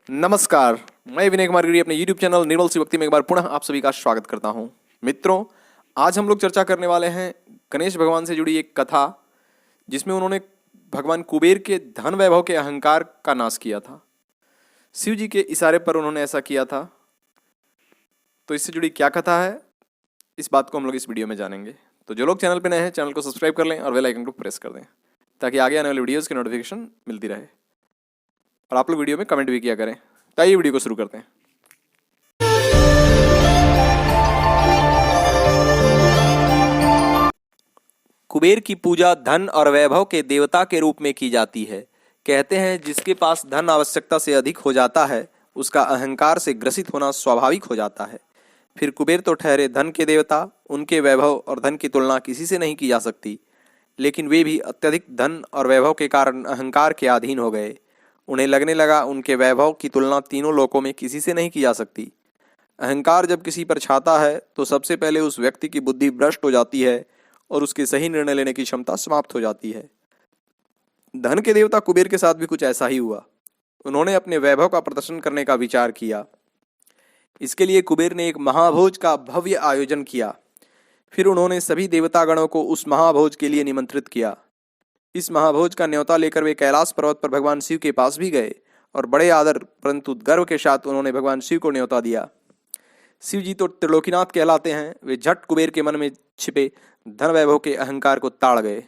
नमस्कार, मैं विनय कुमार गिरी अपने YouTube चैनल निर्मल सी भक्ति में एक बार पुनः आप सभी का स्वागत करता हूं। मित्रों, आज हम लोग चर्चा करने वाले हैं गणेश भगवान से जुड़ी एक कथा, जिसमें उन्होंने भगवान कुबेर के धन वैभव के अहंकार का नाश किया था। शिव जी के इशारे पर उन्होंने ऐसा किया था। तो इससे जुड़ी क्या कथा है, इस बात को हम लोग इस वीडियो में जानेंगे। तो जो लोग चैनल पर नए हैं, चैनल को सब्सक्राइब कर लें और बेल आइकन को प्रेस कर दें, ताकि आगे आने वाले वीडियोज़ की नोटिफिकेशन मिलती रहे। और आप लोग वीडियो में कमेंट भी किया करें। तो आइए वीडियो को शुरू करते हैं। कुबेर की पूजा धन और वैभव के देवता के रूप में की जाती है। कहते हैं जिसके पास धन आवश्यकता से अधिक हो जाता है, उसका अहंकार से ग्रसित होना स्वाभाविक हो जाता है। फिर कुबेर तो ठहरे धन के देवता, उनके वैभव और धन की तुलना किसी से नहीं की जा सकती, लेकिन वे भी अत्यधिक धन और वैभव के कारण अहंकार के अधीन हो गए। उन्हें लगने लगा उनके वैभव की तुलना तीनों लोकों में किसी से नहीं की जा सकती। अहंकार जब किसी पर छाता है तो सबसे पहले उस व्यक्ति की बुद्धि भ्रष्ट हो जाती है और उसके सही निर्णय लेने की क्षमता समाप्त हो जाती है। धन के देवता कुबेर के साथ भी कुछ ऐसा ही हुआ। उन्होंने अपने वैभव का प्रदर्शन करने का विचार किया। इसके लिए कुबेर ने एक महाभोज का भव्य आयोजन किया। फिर उन्होंने सभी देवतागणों को उस महाभोज के लिए निमंत्रित किया। इस महाभोज का न्योता लेकर वे कैलाश पर्वत पर भगवान शिव के पास भी गए और बड़े आदर परंतु गर्व के साथ उन्होंने भगवान शिव को न्योता दिया। शिव जी तो त्रिलोकीनाथ कहलाते हैं। वे झट कुबेर के मन में छिपे धन वैभव के अहंकार को ताड़ गए।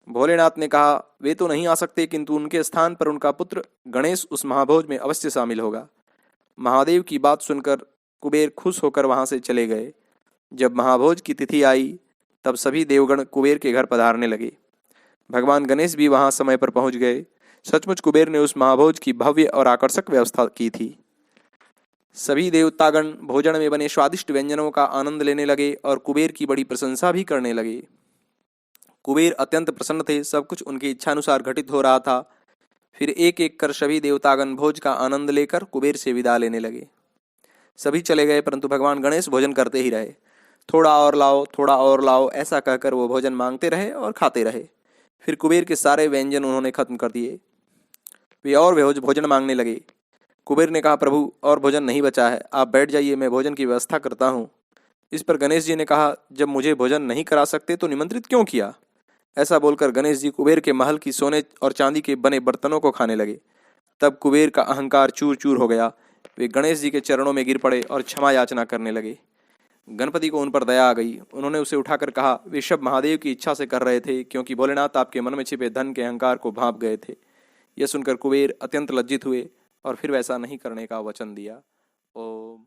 भोलेनाथ ने कहा वे तो नहीं आ सकते, किंतु उनके स्थान पर उनका पुत्र गणेश उस महाभोज में अवश्य शामिल होगा। महादेव की बात सुनकर कुबेर खुश होकर वहां से चले गए। जब महाभोज की तिथि आई तब सभी देवगण कुबेर के घर पधारने लगे। भगवान गणेश भी वहां समय पर पहुंच गए। सचमुच कुबेर ने उस महाभोज की भव्य और आकर्षक व्यवस्था की थी। सभी देवतागण भोजन में बने स्वादिष्ट व्यंजनों का आनंद लेने लगे और कुबेर की बड़ी प्रशंसा भी करने लगे। कुबेर अत्यंत प्रसन्न थे। सब कुछ उनकी इच्छानुसार घटित हो रहा था। फिर एक एक कर सभी देवतागण भोज का आनंद लेकर कुबेर से विदा लेने लगे। सभी चले गए, परंतु भगवान गणेश भोजन करते ही रहे। थोड़ा और लाओ, थोड़ा और लाओ, ऐसा कहकर वो भोजन मांगते रहे और खाते रहे। फिर कुबेर के सारे व्यंजन उन्होंने खत्म कर दिए। वे और भोजन मांगने लगे। कुबेर ने कहा प्रभु, और भोजन नहीं बचा है, आप बैठ जाइए, मैं भोजन की व्यवस्था करता हूँ। इस पर गणेश जी ने कहा जब मुझे भोजन नहीं करा सकते तो निमंत्रित क्यों किया। ऐसा बोलकर गणेश जी कुबेर के महल की सोने और चांदी के बने बर्तनों को खाने लगे। तब कुबेर का अहंकार चूर चूर हो गया। वे गणेश जी के चरणों में गिर पड़े और क्षमा याचना करने लगे। गणपति को उन पर दया आ गई। उन्होंने उसे उठाकर कहा वे सब महादेव की इच्छा से कर रहे थे, क्योंकि भोलेनाथ आपके मन में छिपे धन के अहंकार को भांप गए थे। यह सुनकर कुबेर अत्यंत लज्जित हुए और फिर वैसा नहीं करने का वचन दिया। ओम